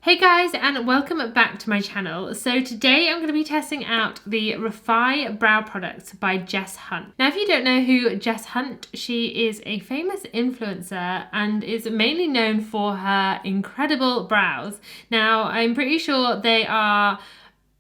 Hey guys, and welcome back to my channel. So today I'm going to be testing out the REFY brow products by Jess Hunt. Now if you don't know who Jess Hunt, she is a famous influencer and is mainly known for her incredible brows. Now I'm pretty sure they are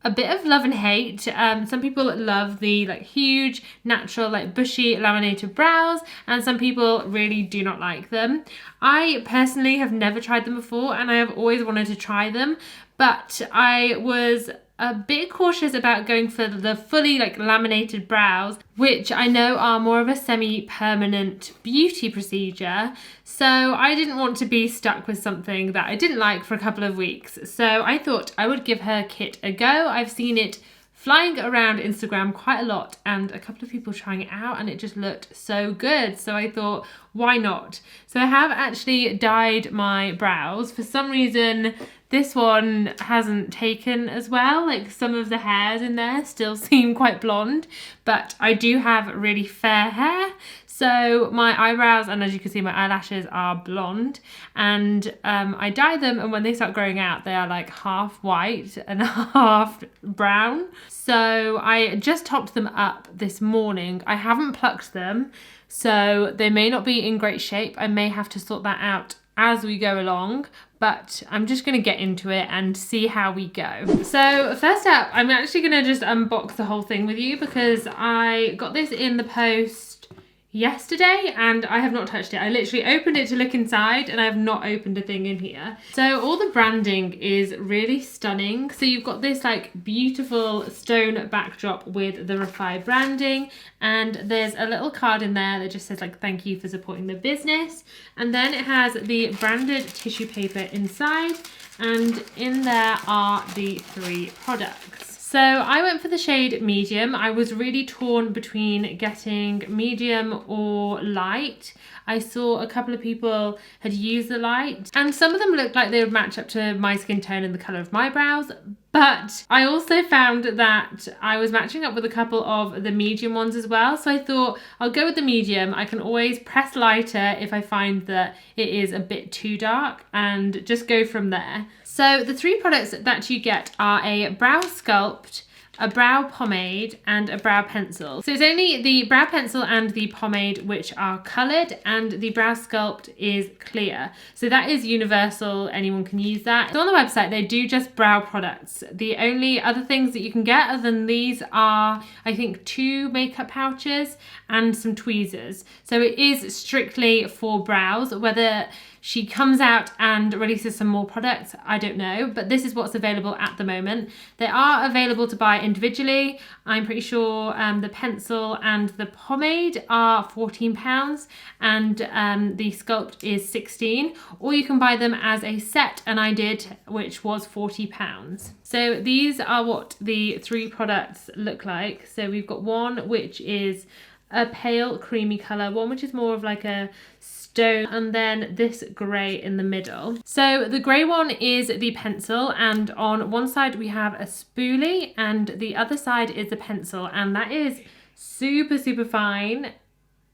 a bit of love and hate. Some people love the huge, natural, bushy laminated brows, and some people really do not like them. I personally have never tried them before, and I have always wanted to try them, but I was a bit cautious about going for the fully laminated brows, which I know are more of a semi-permanent beauty procedure. So I didn't want to be stuck with something that I didn't like for a couple of weeks. So I thought I would give her kit a go. I've seen it flying around Instagram quite a lot and a couple of people trying it out, and it just looked so good. So I thought, why not? So I have actually dyed my brows. For some reason, this one hasn't taken as well. Some of the hairs in there still seem quite blonde, but I do have really fair hair. So my eyebrows, and as you can see, my eyelashes are blonde, and I dye them, and when they start growing out, they are half white and half brown. So I just topped them up this morning. I haven't plucked them, so they may not be in great shape. I may have to sort that out as we go along, but I'm just gonna get into it and see how we go. So first up, I'm actually gonna just unbox the whole thing with you because I got this in the post yesterday and I have not touched it. I literally opened it to look inside and I have not opened a thing in here. So all the branding is really stunning. So you've got this beautiful stone backdrop with the REFY branding, and there's a little card in there that just says thank you for supporting the business, and then it has the branded tissue paper inside, and in there are the 3 products. So I went for the shade medium. I was really torn between getting medium or light. I saw a couple of people had used the light, and some of them looked like they would match up to my skin tone and the colour of my brows. But I also found that I was matching up with a couple of the medium ones as well. So I thought I'll go with the medium. I can always press lighter if I find that it is a bit too dark, and just go from there. So the 3 products that you get are a brow sculpt, a brow pomade, and a brow pencil. So it's only the brow pencil and the pomade which are coloured, and the brow sculpt is clear. So that is universal, anyone can use that. So on the website they do just brow products. The only other things that you can get other than these are, I think, 2 makeup pouches and some tweezers. So it is strictly for brows. Whether she comes out and releases some more products, I don't know, but this is what's available at the moment. They are available to buy individually. I'm pretty sure the pencil and the pomade are £14 and the sculpt is £16, or you can buy them as a set, and I did, which was £40. So these are what the 3 products look like. So we've got one which is a pale creamy colour, one which is more of a stone, and then this grey in the middle. So the grey one is the pencil, and on one side we have a spoolie and the other side is the pencil, and that is super fine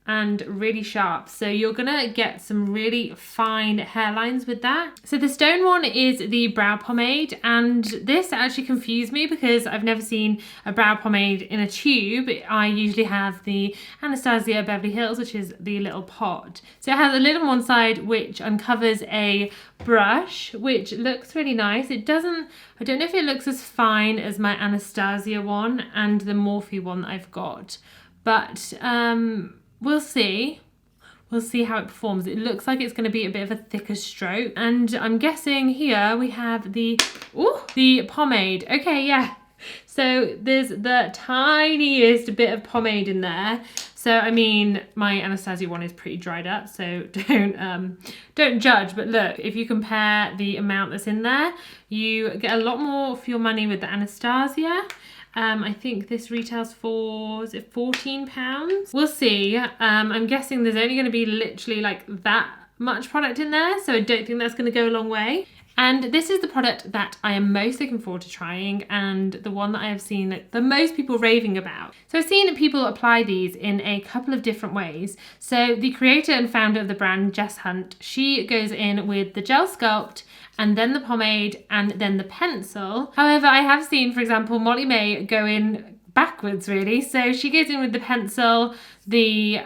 and really sharp. So you're gonna get some really fine hairlines with that. So the stone one is the brow pomade, and this actually confused me because I've never seen a brow pomade in a tube. I usually have the Anastasia Beverly Hills, which is the little pot. So it has a lid on one side which uncovers a brush, which looks really nice. It doesn't, I don't know if it looks as fine as my Anastasia one and the Morphe one that I've got, but we'll see. We'll see how it performs. It looks like it's going to be a bit of a thicker stroke. And I'm guessing here we have the pomade. Okay, yeah. So there's the tiniest bit of pomade in there. So I mean, my Anastasia one is pretty dried up, so don't judge. But look, if you compare the amount that's in there, you get a lot more for your money with the Anastasia. I think this retails for, is it £14? We'll see. I'm guessing there's only going to be literally that much product in there, so I don't think that's going to go a long way. And this is the product that I am most looking forward to trying, and the one that I have seen the most people raving about. So I've seen people apply these in a couple of different ways. So the creator and founder of the brand, Jess Hunt, she goes in with the gel sculpt and then the pomade, and then the pencil. However, I have seen, for example, Molly May go in backwards really. So she goes in with the pencil, the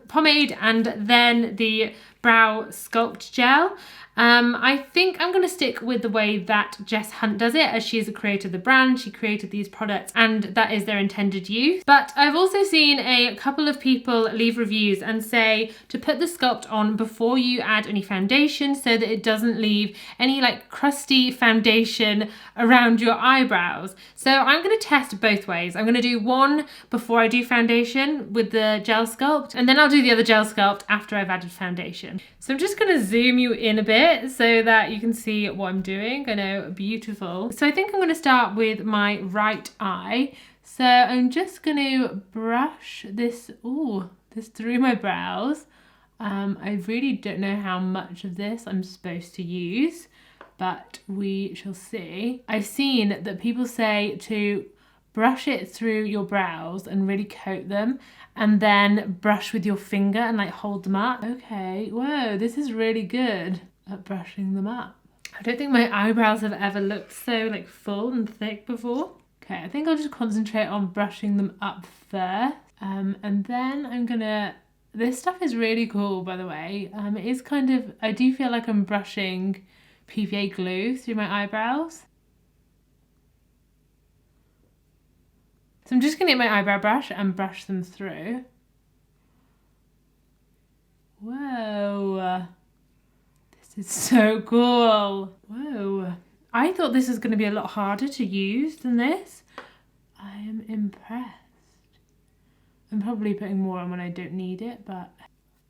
pomade, and then the brow sculpt gel. I think I'm going to stick with the way that Jess Hunt does it, as she is a creator of the brand. She created these products and that is their intended use. But I've also seen a couple of people leave reviews and say to put the sculpt on before you add any foundation, so that it doesn't leave any like crusty foundation around your eyebrows. So I'm going to test both ways. I'm going to do one before I do foundation with the gel sculpt, and then I'll do the other gel sculpt after I've added foundation. So I'm just going to zoom you in a bit so that you can see what I'm doing. I know, beautiful. So I think I'm going to start with my right eye. So I'm just going to brush this through my brows. I really don't know how much of this I'm supposed to use, but we shall see. I've seen that people say to brush it through your brows and really coat them, and then brush with your finger and like hold them up. Okay, whoa, this is really good at brushing them up. I don't think my eyebrows have ever looked so like full and thick before. Okay, I think I'll just concentrate on brushing them up first. And then I'm gonna, this stuff is really cool, by the way. It is kind of, I do feel like I'm brushing PVA glue through my eyebrows. So I'm just gonna get my eyebrow brush and brush them through. Whoa. This is so cool. Whoa. I thought this was gonna be a lot harder to use than this. I am impressed. I'm probably putting more on when I don't need it, but.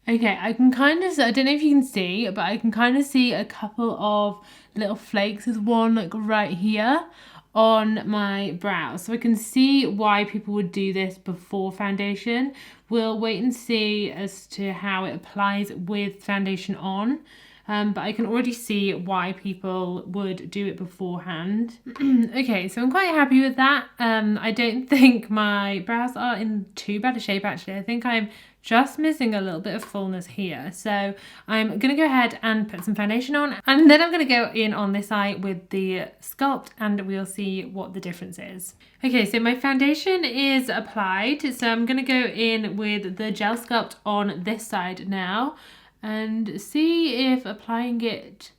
Okay, I can kind of, I don't know if you can see, but I can kind of see a couple of little flakes. There's one like right here on my brows, so I can see why people would do this before foundation. We'll wait and see as to how it applies with foundation on, but I can already see why people would do it beforehand. Okay, so I'm quite happy with that. I don't think my brows are in too bad a shape actually. I think I'm just missing a little bit of fullness here. So I'm gonna go ahead and put some foundation on, and then I'm gonna go in on this eye with the sculpt, and we'll see what the difference is. Okay, so my foundation is applied. So I'm gonna go in with the gel sculpt on this side now and see if applying it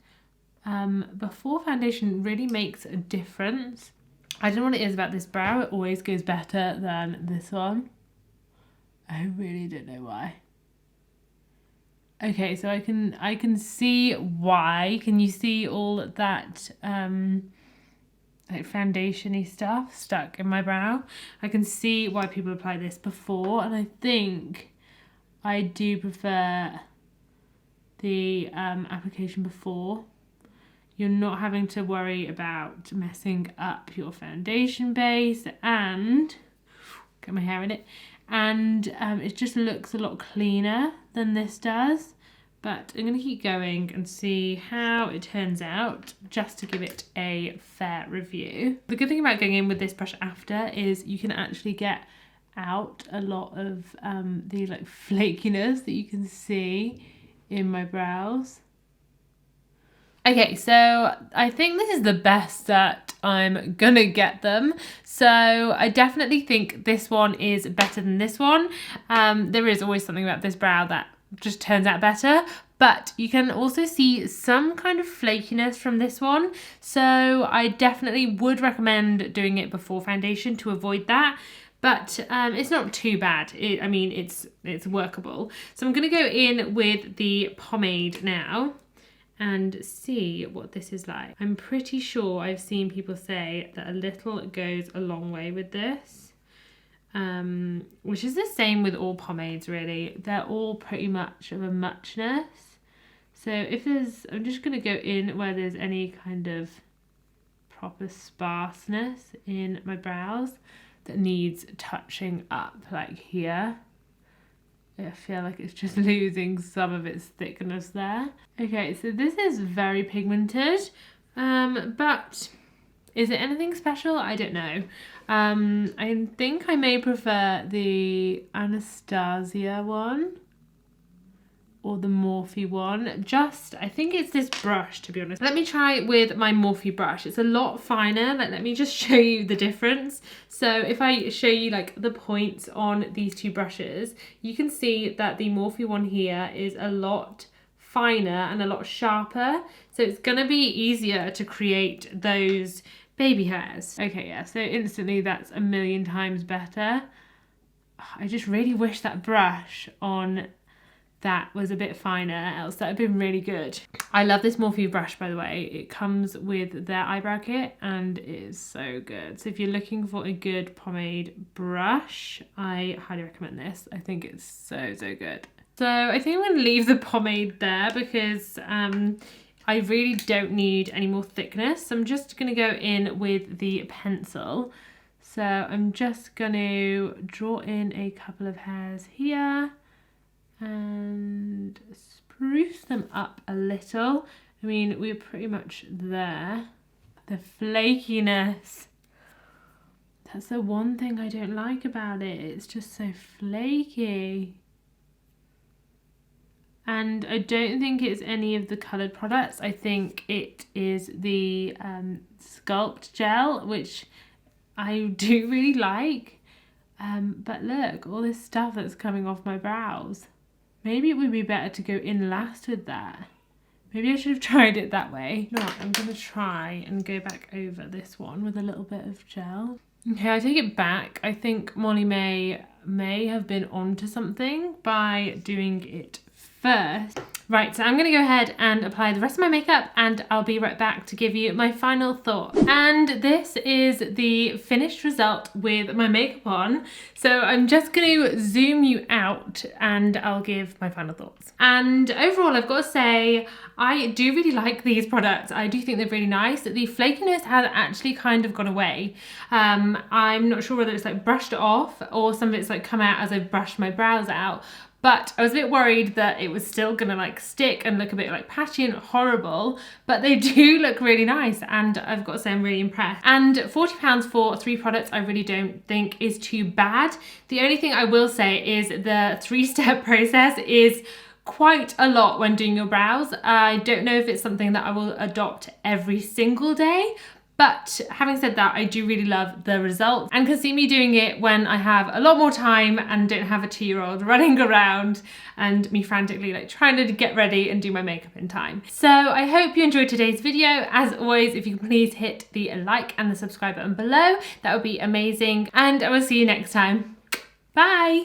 before foundation really makes a difference. I don't know what it is about this brow. It always goes better than this one. I really don't know why. Okay, so I can see why. Can you see all that like foundation-y stuff stuck in my brow? I can see why people apply this before, and I think I do prefer the application before. You're not having to worry about messing up your foundation base, and get my hair in it. And it just looks a lot cleaner than this does, but I'm going to keep going and see how it turns out, just to give it a fair review. The good thing about going in with this brush after is you can actually get out a lot of the like flakiness that you can see in my brows. Okay, so I think this is the best that I'm gonna get them. So I definitely think this one is better than this one. There is always something about this brow that just turns out better, but you can also see some kind of flakiness from this one. So I definitely would recommend doing it before foundation to avoid that. But it's not too bad. I mean, it's workable. So I'm gonna go in with the pomade now and see what this is like. I'm pretty sure I've seen people say that a little goes a long way with this, which is the same with all pomades really. They're all pretty much of a muchness. So if there's, I'm just gonna go in where there's any kind of proper sparseness in my brows that needs touching up, like here. I feel like it's just losing some of its thickness there. Okay, so this is very pigmented, but is it anything special? I don't know. I think I may prefer the Anastasia one. or the Morphe one. I think it's this brush, to be honest. Let me try with my Morphe brush. It's a lot finer. Like, let me just show you the difference. So if I show you like the points on these two brushes, you can see that the Morphe one here is a lot finer and a lot sharper. So it's gonna be easier to create those baby hairs. Okay, yeah, so instantly that's a million times better. I just really wish that brush on that was a bit finer, else that would have been really good. I love this Morphe brush, by the way. It comes with their eyebrow kit and it is so good. So if you're looking for a good pomade brush, I highly recommend this. I think it's so, so good. So I think I'm gonna leave the pomade there because I really don't need any more thickness. So I'm just gonna go in with the pencil. So I'm just gonna draw in a couple of hairs here and spruce them up a little. I mean, we're pretty much there. The flakiness. That's the one thing I don't like about it. It's just so flaky. And I don't think it's any of the coloured products. I think it is the Sculpt gel, which I do really like. But look, all this stuff that's coming off my brows. Maybe it would be better to go in last with that. Maybe I should have tried it that way. No, I'm going to try and go back over this one with a little bit of gel. Okay, I take it back. I think Molly may have been onto something by doing it first. Right, so I'm gonna go ahead and apply the rest of my makeup and I'll be right back to give you my final thought. And this is the finished result with my makeup on. So I'm just gonna zoom you out and I'll give my final thoughts. And overall, I've got to say, I do really like these products. I do think they're really nice. The flakiness has actually kind of gone away. I'm not sure whether it's like brushed off or some of it's like come out as I've brushed my brows out. But I was a bit worried that it was still gonna like stick and look a bit like patchy and horrible, but they do look really nice and I've got to say I'm really impressed. And £40 for 3 products I really don't think is too bad. The only thing I will say is the 3-step process is quite a lot when doing your brows. I don't know if it's something that I will adopt every single day, but having said that, I do really love the results and can see me doing it when I have a lot more time and don't have a 2-year-old running around and me frantically like trying to get ready and do my makeup in time. So I hope you enjoyed today's video. As always, if you can please hit the like and the subscribe button below, that would be amazing. And I will see you next time. Bye.